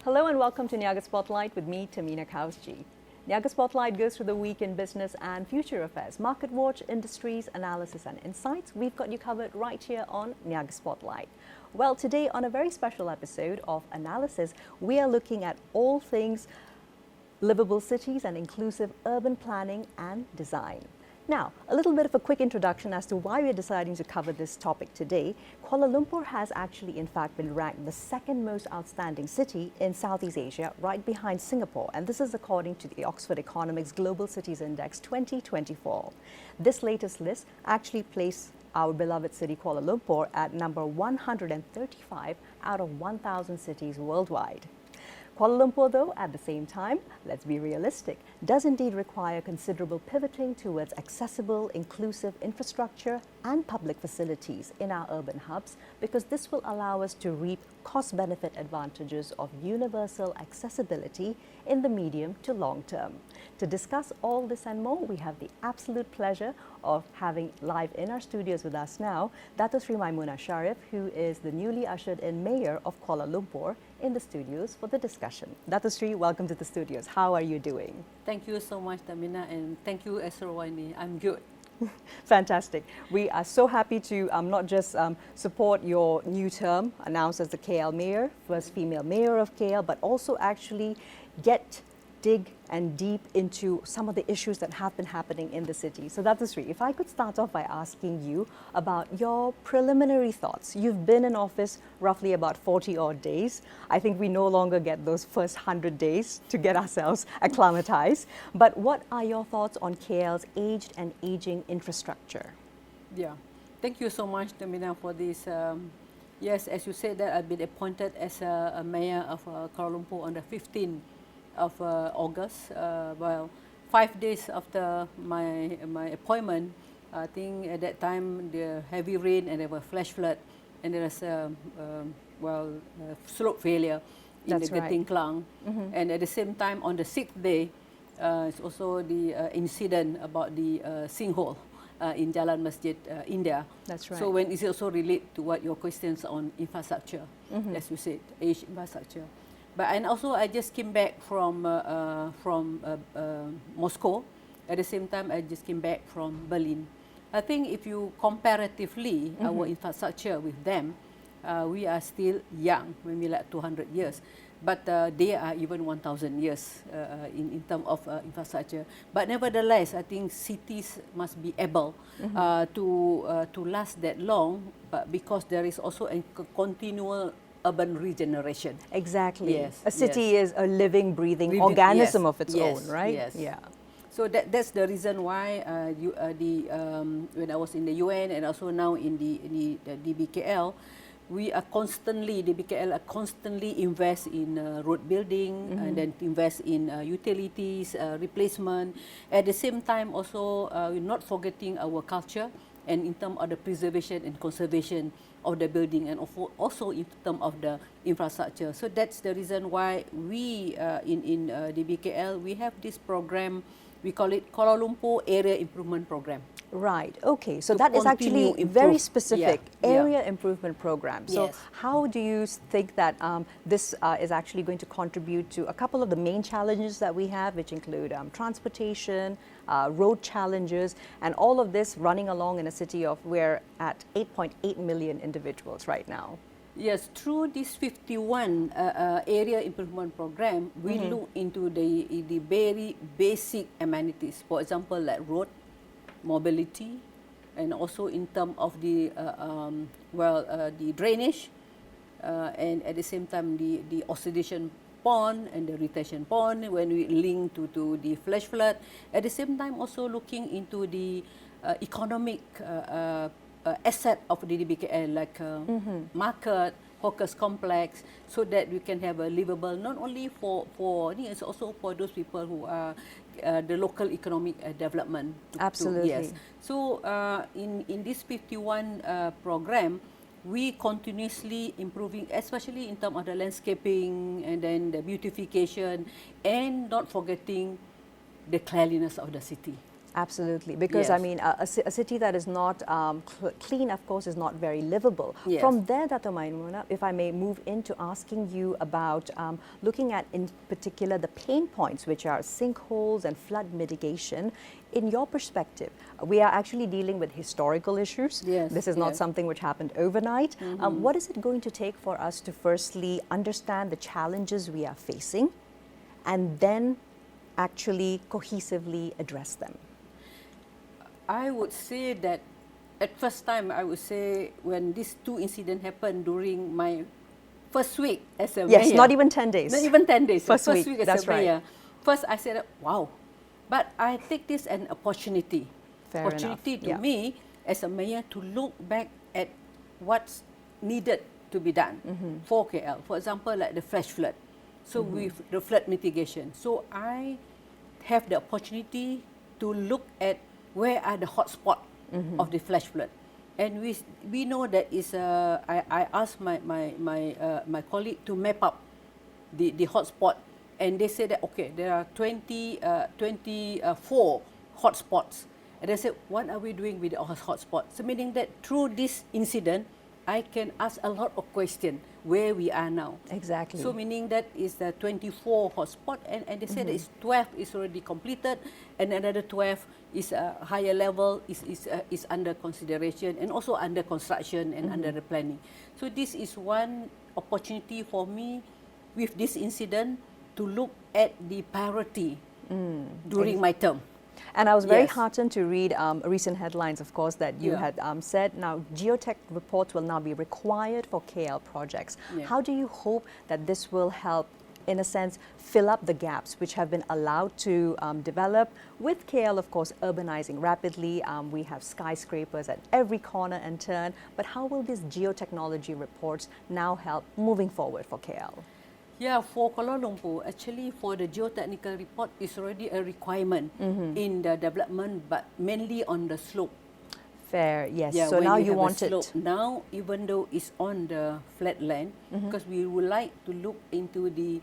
Hello and welcome to Niaga Spotlight with me, Tamina Kausji. Niaga Spotlight goes through the week in business and future affairs, market watch, industries, analysis and insights. We've got you covered right here on Niaga Spotlight. Well, today on a very special episode of Analysis, we are looking at all things livable cities and inclusive urban planning and design. Now, a little bit of a quick introduction as to why we're deciding to cover this topic today. Kuala Lumpur has actually, in fact, been ranked the second most outstanding city in Southeast Asia, right behind Singapore. And this is according to the Oxford Economics Global Cities Index 2024. This latest list actually placed our beloved city Kuala Lumpur at number 135 out of 1,000 cities worldwide. Kuala Lumpur, though, at the same time, let's be realistic, does indeed require considerable pivoting towards accessible, inclusive infrastructure and public facilities in our urban hubs, because this will allow us to reap cost-benefit advantages of universal accessibility in the medium to long term. To discuss all this and more, we have the absolute pleasure of having live in our studios with us now, Datuk Maimunah Sharif, who is the newly ushered-in Mayor of Kuala Lumpur, in the studios for the discussion. Datuk, welcome to the studios. How are you doing? Thank you so much, Tamina, and thank you, Astro. I'm good. Fantastic. We are so happy to not just support your new term announced as the KL Mayor, first female Mayor of KL, but also actually dig and deep into some of the issues that have been happening in the city. So Datuk, if I could start off by asking you about your preliminary thoughts. You've been in office roughly about 40 odd days. I think we no longer get those first 100 days to get ourselves acclimatized. But what are your thoughts on KL's aged and aging infrastructure? Yeah, thank you so much, Tamina, for this. Yes, as you said that I've been appointed as a mayor of Kuala Lumpur on the 15th of August. Well, 5 days after my appointment, I think at that time the heavy rain and there were flash flood and there was slope failure in the Genting Klang. And at the same time on the 6th day, it's also the incident about the sinkhole in Jalan Masjid, India. That's right. So when it also relate to what your questions on infrastructure, as you said, age infrastructure. And also I just came back from Moscow. At the same time, I just came back from Berlin. I think if you comparatively our infrastructure with them, we are still young, maybe like 200 years. But they are even 1,000 years in terms of infrastructure. But nevertheless, I think cities must be able to last that long, but because there is also a continual urban regeneration. Exactly. Yes. A city is a living, breathing organism of its own, right? Yes. Yeah. So that's the reason why when I was in the UN and also now in the DBKL, DBKL are constantly invest in road building and then invest in utilities, replacement. At the same time also, we're not forgetting our culture and in terms of the preservation and conservation of the building and also in terms of the infrastructure. So that's the reason why we in DBKL, we have this program, we call it Kuala Lumpur Area Improvement Program. Right. Okay. So that is actually very specific area improvement program. So how do you think that this is actually going to contribute to a couple of the main challenges that we have, which include transportation, road challenges, and all of this running along in a city of we're at 8.8 million individuals right now? Yes, through this 51 area improvement program, we look into the very basic amenities. For example, like road, mobility, and also in terms of the the drainage, and at the same time the oxidation pond and the retention pond when we link to the flash flood. At the same time, also looking into the economic asset of the DBKL, like market, hawkers complex, so that we can have a livable not only for it's also for those people who are the local economic development. Absolutely. Yes. So in this 51 program, we continuously improving, especially in terms of the landscaping and then the beautification, and not forgetting the cleanliness of the city. Absolutely, because I Yes. mean, a city that is not clean, of course, is not very livable. Yes. From there, Dato' Maimunah, if I may move into asking you about looking at, in particular, the pain points, which are sinkholes and flood mitigation. In your perspective, we are actually dealing with historical issues. Yes, This is not yes. something which happened overnight. What is it going to take for us to firstly understand the challenges we are facing and then actually cohesively address them? I would say that at first time, I would say when these two incidents happened during my first week as a Yes, mayor. not even 10 days. Not even 10 days. First week week, as that's a mayor. First, I said, wow. But I take this an opportunity. Fair opportunity enough, to me as a mayor to look back at what's needed to be done for KL. For example, like the flash flood. So with the flood mitigation. So I have the opportunity to look at where are the hotspot of the flash flood. And we know that is I asked my colleague to map up the hotspot, and they said that okay, there are 24 hotspots. And I said, what are we doing with the hotspots? So meaning that through this incident, I can ask a lot of questions where we are now. Exactly. So meaning that is the 24 hotspot, and they said that it's 12 is already completed, and another 12 is a higher level, is under consideration, and also under construction and under the planning. So this is one opportunity for me with this incident to look at the priority during my term. And I was very Yes. heartened to read recent headlines, of course, that you Yeah. had said now geotech reports will now be required for KL projects. Yeah. How do you hope that this will help, in a sense, fill up the gaps which have been allowed to develop with KL, of course, urbanizing rapidly? We have skyscrapers at every corner and turn. But how will these geotechnology reports now help moving forward for KL? Yeah, for Kuala Lumpur, actually for the geotechnical report is already a requirement in the development, but mainly on the slope. Fair, yes. Yeah, So when now we you have a want it. slope. Now, even though it's on the flat land, because we would like to look into the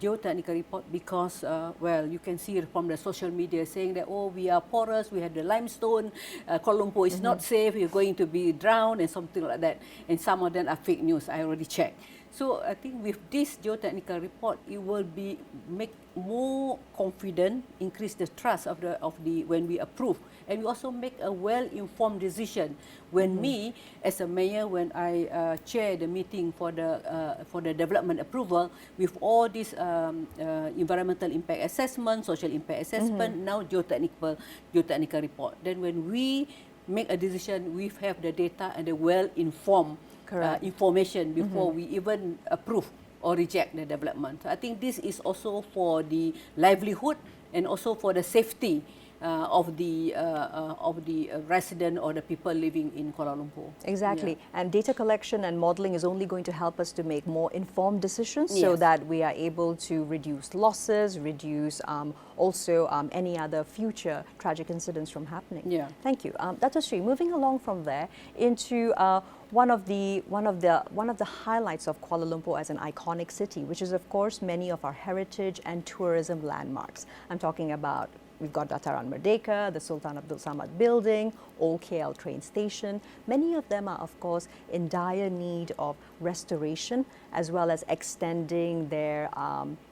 geotechnical report because, well, you can see it from the social media saying that, oh, we are porous, we have the limestone, Kuala Lumpur is not safe, you're going to be drowned and something like that. And some of them are fake news, I already checked. So I think with this geotechnical report, it will be make more confident, increase the trust of the when we approve, and we also make a well-informed decision. When me as a mayor, when I chair the meeting for the development approval with all these environmental impact assessment, social impact assessment, now geotechnical report. Then when we make a decision, we have the data and the well-informed information before we even approve or reject the development. So I think this is also for the livelihood and also for the safety of the resident or the people living in Kuala Lumpur. Exactly. Yeah. And data collection and modeling is only going to help us to make more informed decisions so Yes. that we are able to reduce losses, reduce also any other future tragic incidents from happening. Yeah. Thank you. Dato' Sri, moving along from there into one of the highlights of Kuala Lumpur as an iconic city, which is of course many of our heritage and tourism landmarks. I'm talking about, we've got Dataran Merdeka, the Sultan Abdul Samad building, Old KL train station. Many of them are, of course, in dire need of restoration, as well as extending their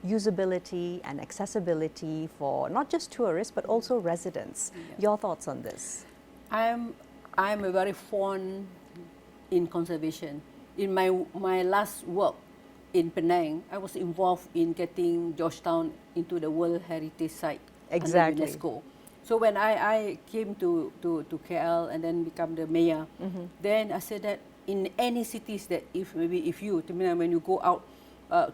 usability and accessibility for not just tourists, but also residents. Yeah. Your thoughts on this? I'm a very fond in conservation. In my last work in Penang, I was involved in getting Georgetown into the World Heritage Site. Exactly. Under UNESCO. So when I came to KL and then become the mayor, then I said that in any cities that when you go out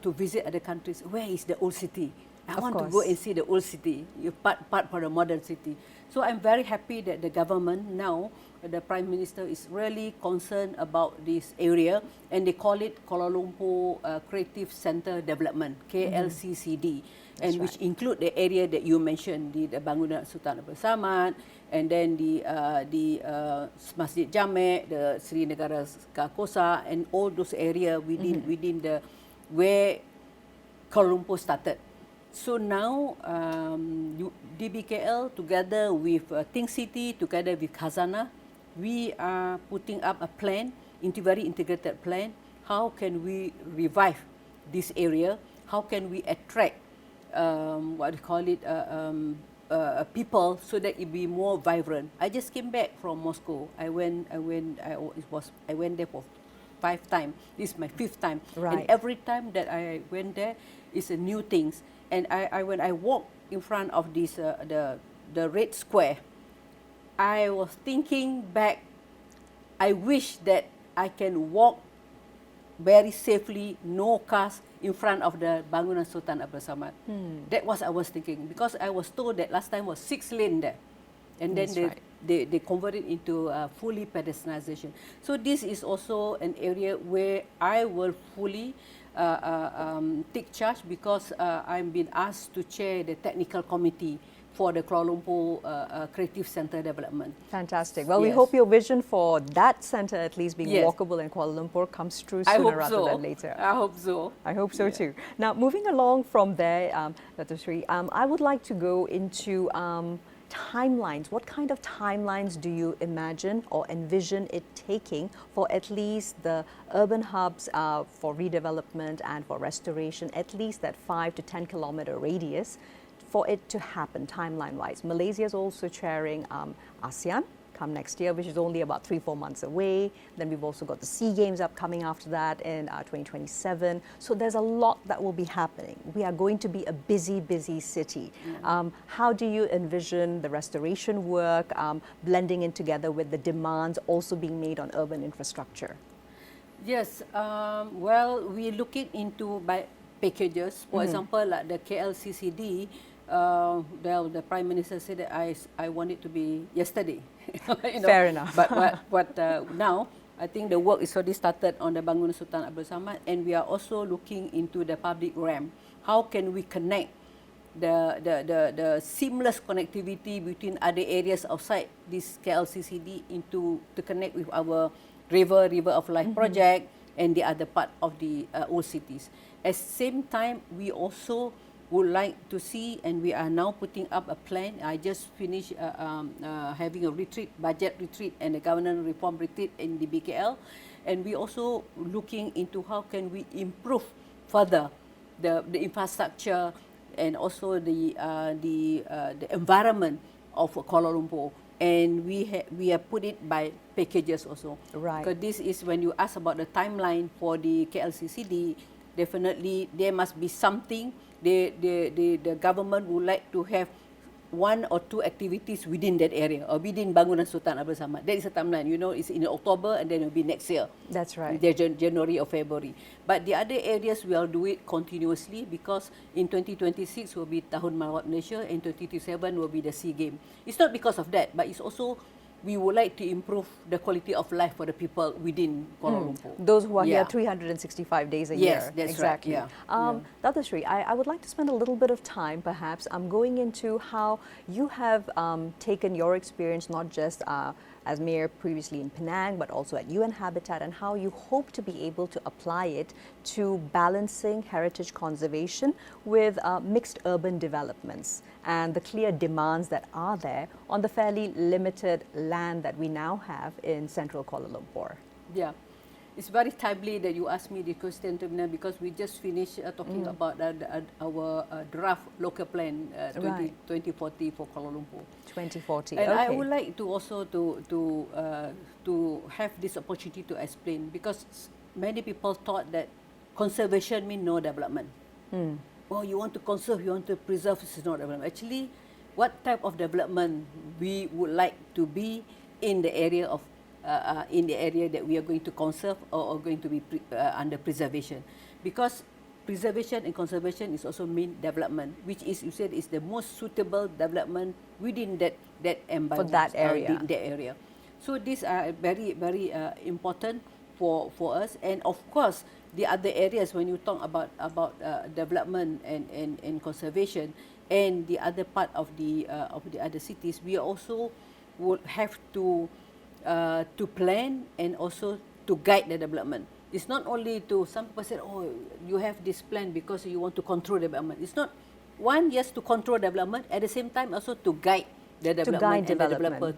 to visit other countries, where is the old city? I Of want to course. go and see the old city, part for the modern city. So I'm very happy that the government now, the Prime Minister is really concerned about this area, and they call it Kuala Lumpur Creative Centre Development, KLCCD. And That's which include the area that you mentioned, the bangunan Sultan Abdul Samad, and then the Masjid Jamek, the Seri Negara Kosa, and all those area within the where Kuala Lumpur started. So now, DBKL together with Think City, together with Khazanah, we are putting up a plan, very integrated plan. How can we revive this area? How can we attract what do you call it, people so that it be more vibrant? I just came back from Moscow. I went there for 5 times. This is my 5th time, Right. and every time that I went there, it's a new things. And when I walk in front of this the Red Square, I was thinking back. I wish that I can walk very safely, no cars in front of the bangunan Sultan Abdul Samad. That was I was thinking, because I was told that last time was 6 lane there, and then That's they converted into fully pedestrianization. So this is also an area where I will fully take charge, because I'm being asked to chair the technical committee for the Kuala Lumpur Creative Centre development. Fantastic. Well, we Yes. hope your vision for that centre at least being Yes. walkable in Kuala Lumpur comes true I sooner hope rather so. than later. I hope so. I hope so too. Now, moving along from there, Dr. Seri, I would like to go into timelines. What kind of timelines do you imagine or envision it taking for at least the urban hubs for redevelopment and for restoration, at least that 5 to 10 kilometer radius, for it to happen timeline-wise? Malaysia is also chairing ASEAN come next year, which is only about 3-4 months away. Then we've also got the SEA Games upcoming after that in 2027. So there's a lot that will be happening. We are going to be a busy, busy city. How do you envision the restoration work blending in together with the demands also being made on urban infrastructure? Yes, well, we're looking into by packages. For example, like the KLCCD, the Prime Minister said that I want it to be yesterday. Fair enough. But now, I think the work is already started on the Bangunan Sultan Abdul Samad, and we are also looking into the public RAM. How can we connect the seamless connectivity between other areas outside this KLCCD to connect with our River of Life project and the other part of the old cities. At the same time, we also would like to see, and we are now putting up a plan. I just finished having a budget retreat and a governance reform retreat in the BKL, and we also looking into how can we improve further the infrastructure and also the environment of Kuala Lumpur. And we have put it by packages also. Right. Because this is when you ask about the timeline for the KLCCD, definitely there must be something. The government would like to have 1 or 2 activities within that area or within Bangunan Sultan Abdul Samad. That is a timeline. You know, it's in October and then it will be next year. That's right. January or February. But the other areas we will do it continuously, because in 2026 will be Tahun Malawat Malaysia and 2027 will be the SEA Games. It's not because of that, but it's also we would like to improve the quality of life for the people within Kuala Lumpur. Those who are here 365 days a year. Yes, that's exactly. right. Yeah. Dr. Seri, I would like to spend a little bit of time perhaps going into how you have taken your experience not just as mayor previously in Penang, but also at UN Habitat, and how you hope to be able to apply it to balancing heritage conservation with mixed urban developments and the clear demands that are there on the fairly limited land that we now have in central Kuala Lumpur. Yeah. It's very timely that you asked me the question, Tumina, because we just finished talking about our draft local plan 2040 for Kuala Lumpur. 2040. And okay. I would like to also to have this opportunity to explain, because many people thought that conservation means no development. Well, you want to conserve, you want to preserve, this is not development. Actually, what type of development we would like to be in the area of in the area that we are going to conserve or going to be under preservation, because preservation and conservation is also mean development, which is, you said, is the most suitable development within that environment for that area. In that area. So these are very important for us, and of course the other areas when you talk about development and conservation and the other part of the other cities, we also would have to plan and also to guide the development. It's not only to, some people say, oh, you have this plan because you want to control development. It's not One, yes, to control development. At the same time, also to guide the development and the developer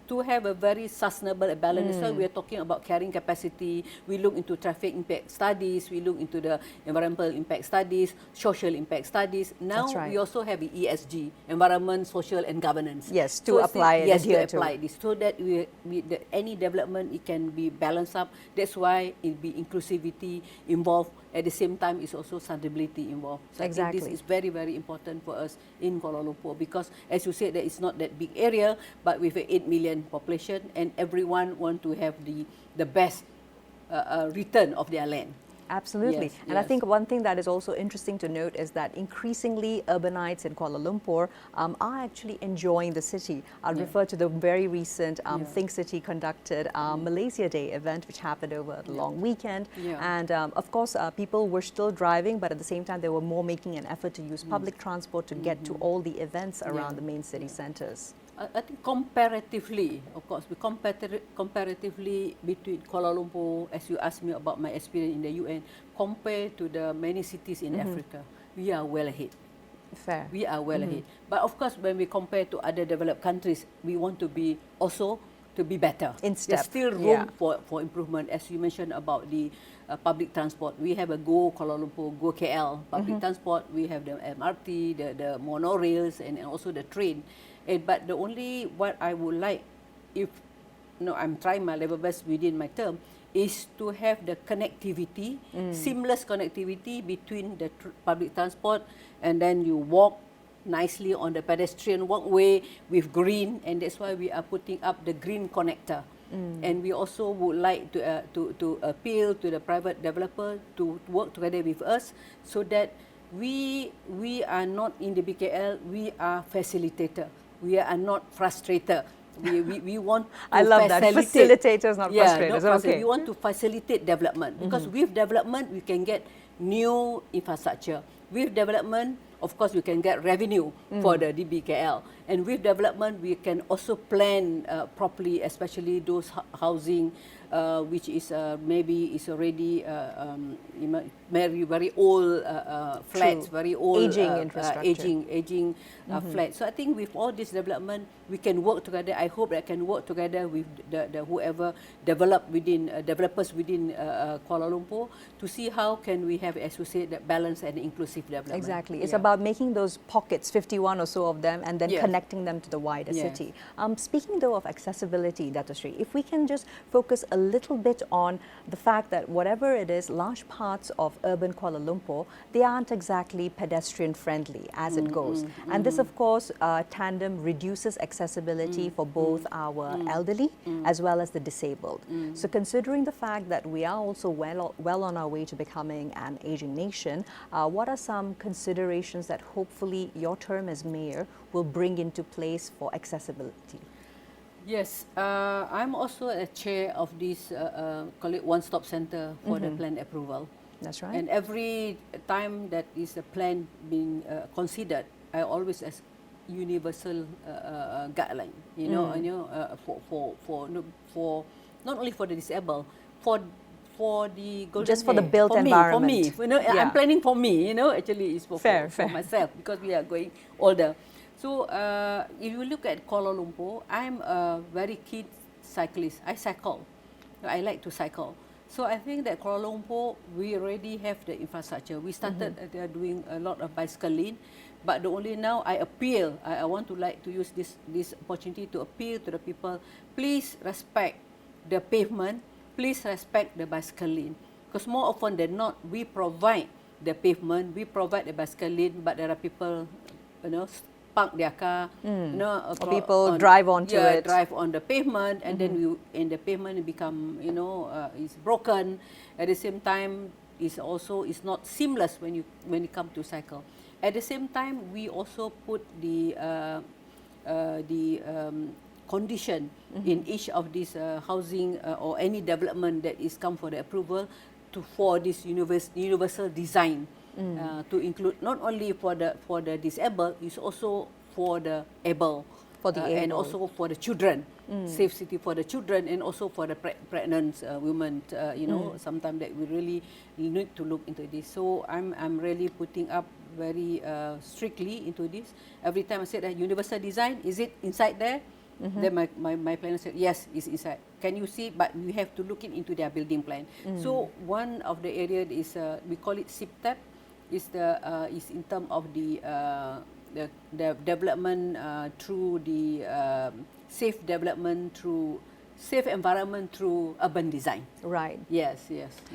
to have a very sustainable and balanced. So we are talking about carrying capacity. We look into traffic impact studies. We look into the environmental impact studies, social impact studies. Now we also have the ESG, environment, social, and governance. Yes, to apply it. Yes, to apply this, so that any development, it can be balanced up. That's why it be inclusivity involved. At the same time, it's also sustainability involved. So I think this is very, very important for us in Kuala Lumpur, because, as you said, that it's not that big area, but with an 8 million population, and everyone want to have the best return of their land. Absolutely. Yes, and I think one thing that is also interesting to note is that increasingly urbanites in Kuala Lumpur are actually enjoying the city. I'll refer to the very recent Think City conducted Malaysia Day event, which happened over the long weekend. And of course, people were still driving, but at the same time, they were more making an effort to use public transport to get to all the events around the main city centres. I think comparatively, of course, comparatively between Kuala Lumpur, as you asked me about my experience in the UN, compared to the many cities in Africa, we are well ahead. Fair. We are well ahead. But of course, when we compare to other developed countries, we want to be also to be better. In step. There's still room for improvement. As you mentioned about the public transport, we have a Go Kuala Lumpur, Go KL public transport. We have the MRT, the monorails, and also the train. But the only what I would like, if I'm trying my level best within my term, is to have the connectivity, seamless connectivity between the public transport, and then you walk nicely on the pedestrian walkway with green, and that's why we are putting up the green connector. And we also would like to appeal to the private developer to work together with us, so that we are not in the BKL, we are facilitator. We are not frustrator. We want to I love that. Facilitators, not frustrators. Okay. We want to facilitate development, because with development, we can get new infrastructure. With development, of course, we can get revenue for the DBKL. And with development, we can also plan properly, especially those housing which is maybe is already very old flats, very old aging infrastructure, aging flats. So I think with all this development, we can work together. I hope that I can work together with the whoever developers within Kuala Lumpur, to see how can we have, as you said, that balanced and inclusive development. Exactly. It's about making those pockets, 51 or so of them, and then connecting them to the wider city. Speaking though of accessibility, Datuk Seri, if we can just focus a little bit on the fact that whatever it is, large parts of urban Kuala Lumpur, they aren't exactly pedestrian friendly as it goes. And this, of course, tandem reduces accessibility for both our elderly as well as the disabled. So considering the fact that we are also well on our way to becoming an aging nation, what are some considerations that hopefully your term as mayor will bring into place for accessibility? Yes, I'm also a chair of this call it one-stop center for the plan approval. That's right. And every time that is a plan being considered, I always ask universal guideline. For not only for the disabled, for the golden just for the hair, built environment. For me, I'm planning for me. Actually, it's for myself, because we are going older. So if you look at Kuala Lumpur, I'm a very keen cyclist. I cycle. I like to cycle. So I think that Kuala Lumpur, we already have the infrastructure. We started doing a lot of bicycle lane, but the only now I appeal. I want to like to use this opportunity to appeal to the people. Please respect the pavement. Please respect the bicycle lane, because more often than not, we provide the pavement, we provide the bicycle lane, but there are people, park their car, or people drive onto it. Drive on the pavement, and then the pavement become, is broken. At the same time, it's not seamless when it comes to cycle. At the same time, we also put the condition in each of these housing or any development that is come for the approval for this universal design. To include not only for the disabled, it's also for the able, and also for the children, safe city for the children, and also for the pregnant women. Sometimes that we really need to look into this. So I'm really putting up very strictly into this. Every time I said that universal design, is it inside there? Then my planner said, yes, it's inside. Can you see? But we have to look into their building plan. So one of the area is, we call it SIPTAP, is in terms of the development through the safe development through safe environment through urban design. Right. Yes.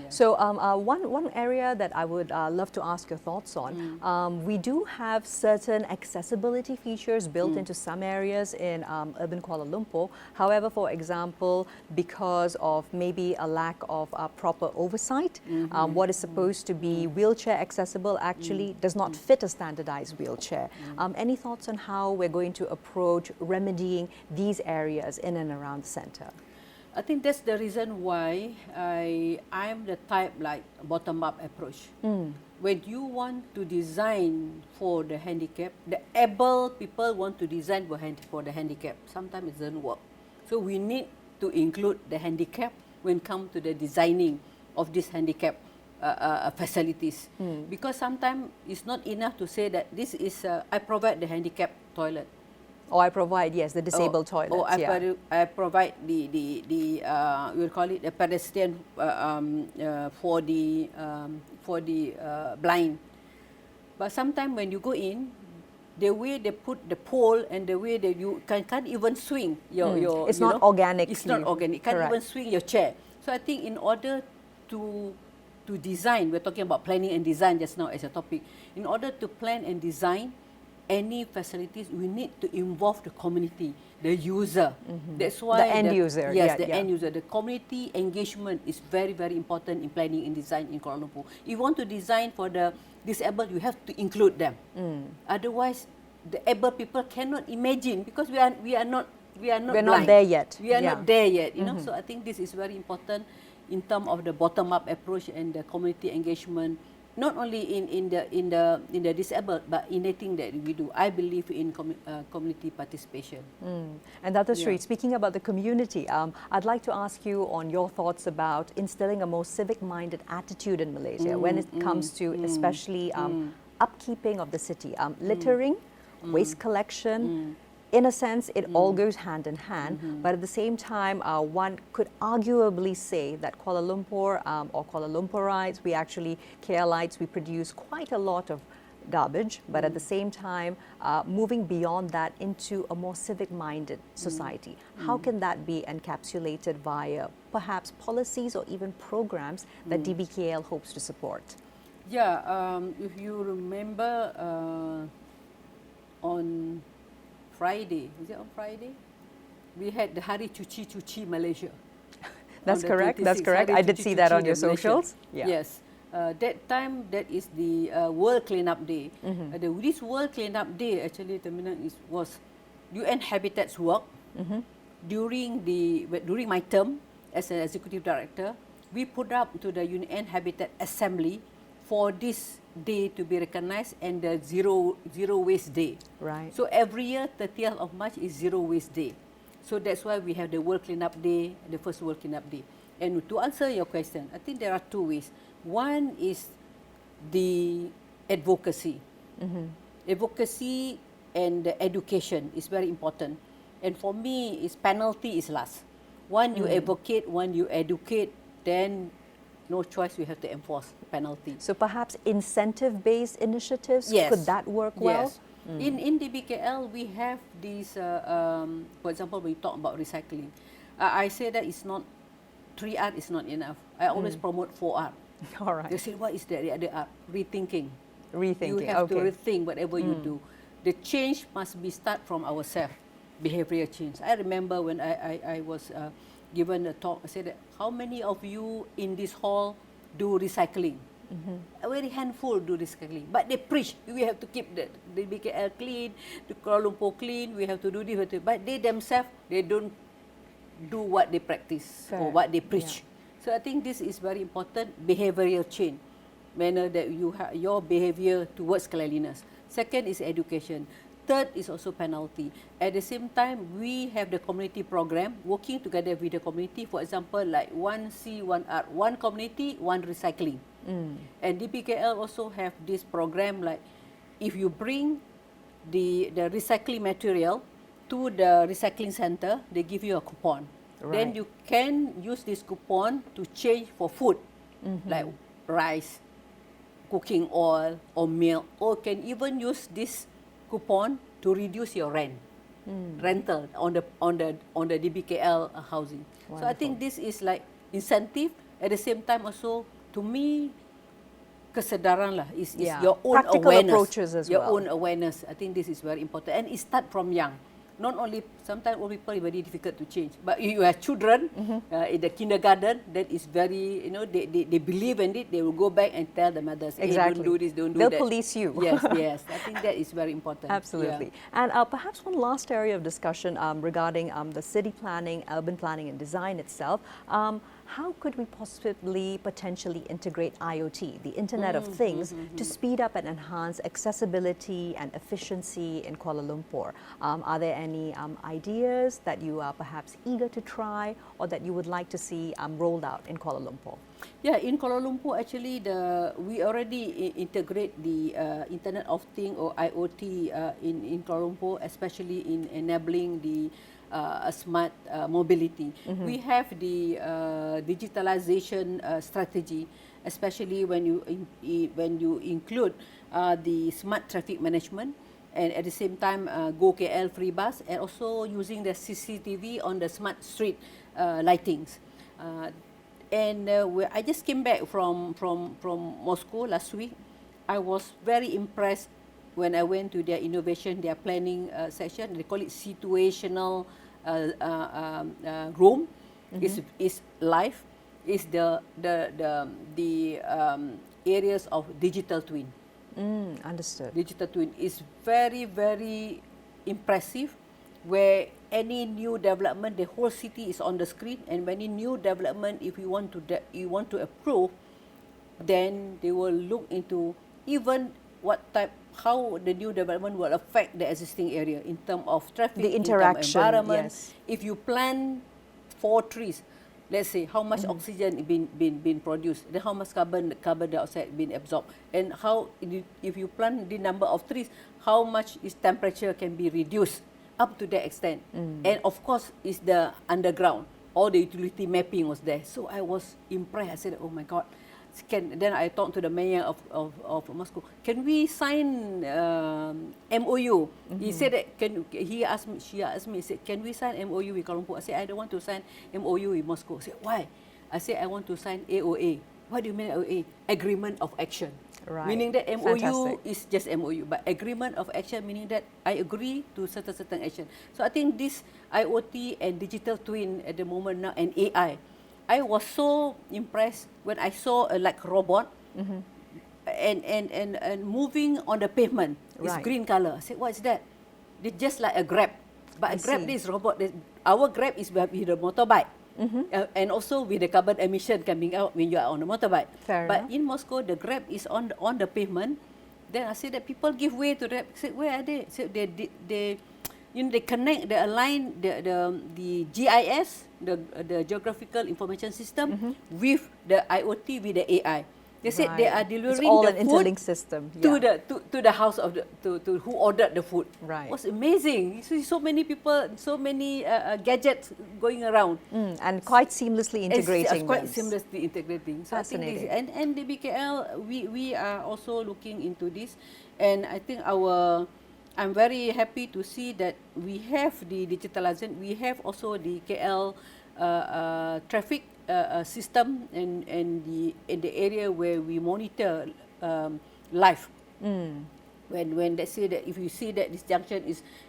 So one area that I would love to ask your thoughts on, we do have certain accessibility features built into some areas in urban Kuala Lumpur. However, for example, because of maybe a lack of proper oversight, what is supposed to be wheelchair accessible actually does not fit a standardized wheelchair. Any thoughts on how we're going to approach remedying these areas in and around the centre? I think that's the reason why I'm the type like bottom-up approach. When you want to design for the handicap, the able people want to design for the handicap. Sometimes it doesn't work. So we need to include the handicap when it comes to the designing of this handicap facilities. Because sometimes it's not enough to say that this is, I provide the handicap toilet. Or I provide, yes, the disabled toilets. Or I provide we'll call it the pedestrian for the blind. But sometimes when you go in, the way they put the pole and the way that you can't even swing your it's not organic. It's not organic. Can't even swing your chair. So I think in order to design, we're talking about planning and design just now as a topic. In order to plan and design any facilities, we need to involve the community, the user. That's why the end user. Yes, the end user. The community engagement is very, very important in planning and design in Kuala Lumpur. If you want to design for the disabled, you have to include them. Otherwise, the able people cannot imagine, because we are not there yet. We are not there yet. You know, so I think this is very important in terms of the bottom-up approach and the community engagement. Not only in the disabled, but in anything that we do. I believe in community participation. And Datuk Seri, speaking about the community, I'd like to ask you on your thoughts about instilling a more civic-minded attitude in Malaysia when it comes to especially upkeeping of the city, littering, waste collection. In a sense, it all goes hand in hand, but at the same time, one could arguably say that Kuala Lumpur or Kuala Lumpurites, KLites, we produce quite a lot of garbage, but at the same time, moving beyond that into a more civic-minded society. How can that be encapsulated via perhaps policies or even programs that DBKL hopes to support? Yeah, if you remember on Friday, is it on Friday? We had the Hari Cuci Malaysia. That's correct, that's correct. I did see that on your socials. Yeah. Yes. That time, that is the World Cleanup Day. This World Cleanup Day, actually, was UN Habitat's work. During my term as an executive director, we put up to the UN Habitat Assembly for this day to be recognized, and the zero waste day. Right. So every year, 30th of March is Zero Waste Day. So that's why we have the World Cleanup Day, the first World Cleanup Day. And to answer your question, I think there are two ways. One is the advocacy. Advocacy and the education is very important. And for me, penalty is last. One you advocate, one you educate, then no choice, we have to enforce penalty. So perhaps incentive-based initiatives, could that work well? Yes. In DBKL, we have these, for example, when we talk about recycling. I say that it's not, 3R is not enough. I always promote 4R. All right. They say, what is the other R? Rethinking. Rethinking, You have to rethink whatever you do. The change must be start from ourselves, behavioral change. I remember when I was given a talk, I said that, how many of you in this hall do recycling? A very handful do recycling. But they preach, we have to keep the BKL clean, the Kuala Lumpur clean, we have to do this. But they themselves, they don't do what they practice or what they preach. So I think this is very important, behavioral change, manner that you have your behavior towards cleanliness. Second is education. Third is also penalty. At the same time, we have the community program, working together with the community. For example, like 1C, 1R, one community, one recycling. And DBKL also have this program like if you bring the recycling material to the recycling center, they give you a coupon. Then you can use this coupon to change for food, like rice, cooking oil, or milk, or can even use this coupon to reduce your rental on the DBKL housing. Wonderful. So I think this is like incentive. At the same time also, to me, kesedaran lah is your own practical awareness. Approaches as your well. own awareness. I think this is very important, and it start from young. Not only, sometimes old people are very difficult to change, but you have children in the kindergarten, that is very, they believe in it, they will go back and tell the mothers, hey, Exactly. don't do this, don't do They'll that. police you. Yes, yes. I think that is very important. Absolutely. Yeah. And perhaps one last area of discussion regarding the city planning, urban planning and design itself. How could we possibly potentially integrate IoT, the Internet of Things, to speed up and enhance accessibility and efficiency in Kuala Lumpur? Are there any ideas that you are perhaps eager to try or that you would like to see rolled out in Kuala Lumpur? Yeah, in Kuala Lumpur, actually, we already integrate the Internet of Things or IoT in Kuala Lumpur, especially in enabling the smart mobility. We have the digitalization strategy, especially when you include the smart traffic management, and at the same time Go KL free bus, and also using the CCTV on the smart street lightings. I just came back from Moscow last week. I was very impressed when I went to their innovation, their planning section. They call it situational room. Is live. Is the areas of digital twin. Understood. Digital twin is very, very impressive, where any new development, the whole city is on the screen, and any new development, if you want to approve, then they will look into even how the new development will affect the existing area in terms of traffic, the interaction, in terms of environment. yes. If you plant 4 trees, let's say how much oxygen been produced, then how much carbon dioxide been absorbed, and how if you plant the number of trees, how much is temperature can be reduced up to that extent. And of course, is the underground. All the utility mapping was there. So I was impressed. I said, oh my God. Then I talked to the mayor of Moscow. Can we sign MOU? He said that she asked me, he said, can we sign MOU with Kuala Lumpur? I said, I don't want to sign MOU with Moscow. I said, why? I said, I want to sign AOA. What do you mean AOA? Agreement of Action. Right. Meaning that MOU Fantastic. is just MOU, but agreement of action meaning that I agree to certain action. So I think this IoT and digital twin at the moment now, and AI, I was so impressed when I saw a like robot and moving on the pavement. It's Right. green color. I said, what is that? It's just like a Grab, but I a Grab see. is robot. Our Grab is with the motorbike. And also with the carbon emission coming out when you are on a motorbike. Fair But enough. in Moscow, the Grab is on the pavement. Then I said that people give way to that. I said, where are they? So they connect, they align the GIS, the geographical information system, with the IoT, with the AI. They said they are delivering it's all the an food interlinked system. to the house of to who ordered the food. Right. It was amazing. You see so many people, so many gadgets going around. And quite seamlessly integrating It's quite them. seamlessly integrating. So I think this, Fascinating. and the BKL, we are also looking into this, and I think I'm very happy to see that we have the digitalization. We have also the KL traffic system and the area where we monitor live. When let's say that if you see that this junction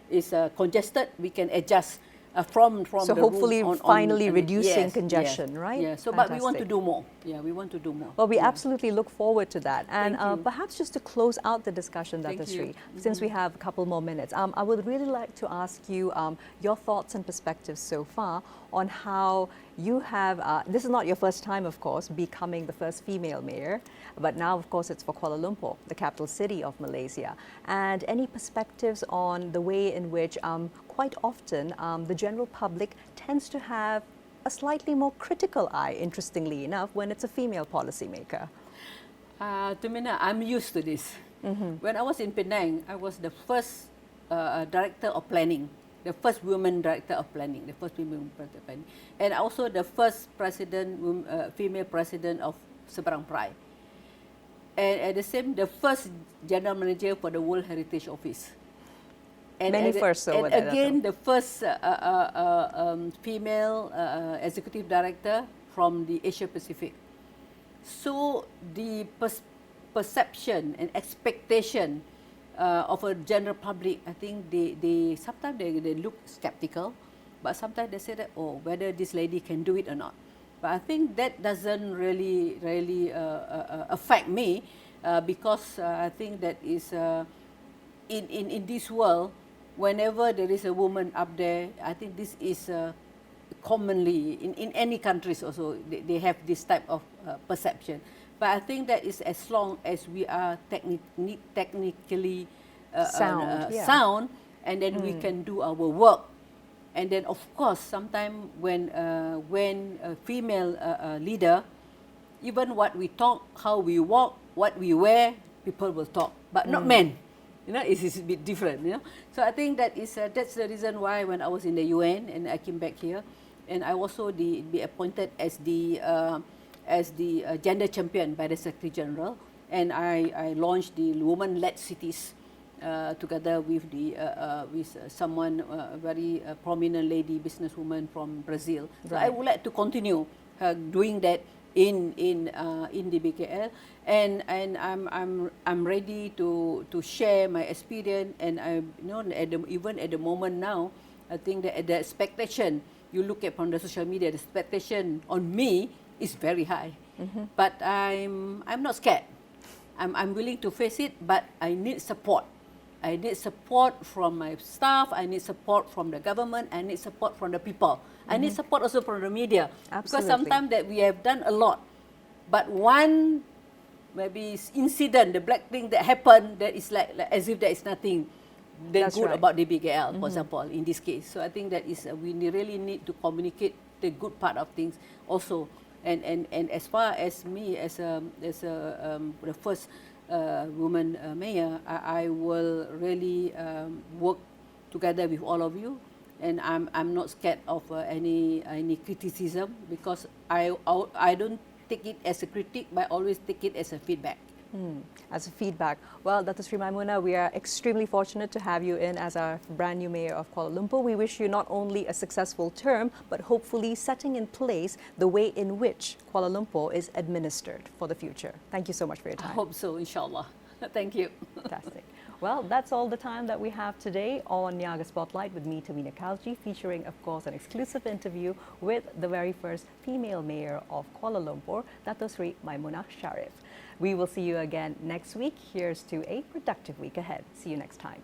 is congested, we can adjust from So the hopefully room finally reducing yes, congestion, yes, right? Yeah. So, but we want to Fantastic. do more. Yeah, we want to do more. Well, we Yeah. absolutely look forward to that. And Thank you. perhaps just to close out the discussion, Thank Dr. you. Sri, since we have a couple more minutes, I would really like to ask you your thoughts and perspectives so far on how you have, this is not your first time, of course, becoming the first female mayor, but now, of course, it's for Kuala Lumpur, the capital city of Malaysia. And any perspectives on the way in which quite often the general public tends to have a slightly more critical eye, interestingly enough, when it's a female policymaker? Tumina, I'm used to this. When I was in Penang, I was the first director of planning, the first woman director of planning, the first female director of planning, and also the first female president of Seberang Perai. And at the same, the first general manager for the World Heritage Office. And Many firsts over and there. again, the first female executive director from the Asia Pacific. So the perception and expectation of a general public, I think they sometimes they look skeptical, but sometimes they say that, oh, whether this lady can do it or not. But I think that doesn't really affect me because I think that is in this world, whenever there is a woman up there, I think this is commonly in any countries also they have this type of perception. But I think that is as long as we are technically sound, and then we can do our work. And then, of course, sometimes when a female leader, even what we talk, how we walk, what we wear, people will talk, but not men. You know, it's a bit different. You know, so I think that is that's the reason why when I was in the UN and I came back here, and I also be appointed as the gender champion by the Secretary General, and I launched the woman-led cities. Together with someone, a very prominent lady businesswoman from Brazil. So I would like to continue doing that in the BKL, and I'm ready to share my experience. And I even at the moment now, I think that the expectation you look at from the social media, the expectation on me is very high. But I'm not scared. I'm willing to face it, but I need support. I need support from my staff, I need support from the government, I need support from the people. I need support also from the media. Absolutely. Because sometimes that we have done a lot, but one maybe incident, the black thing that happened, that is like as if there is nothing good about the BKL, for example, in this case. So I think that is we really need to communicate the good part of things also. And as far as me as the first woman mayor, I will really work together with all of you, and I'm not scared of any criticism, because I don't take it as a critique, but I always take it as a feedback. As a feedback. Well, Datuk Sri Maimunah, we are extremely fortunate to have you in as our brand new mayor of Kuala Lumpur. We wish you not only a successful term, but hopefully setting in place the way in which Kuala Lumpur is administered for the future. Thank you so much for your time. I hope so, inshallah. Thank you. Fantastic. Well, that's all the time that we have today on Niaga Spotlight with me, Tamina Khalji, featuring, of course, an exclusive interview with the very first female mayor of Kuala Lumpur, Datuk Sri Maimunah Sharif. We will see you again next week. Here's to a productive week ahead. See you next time.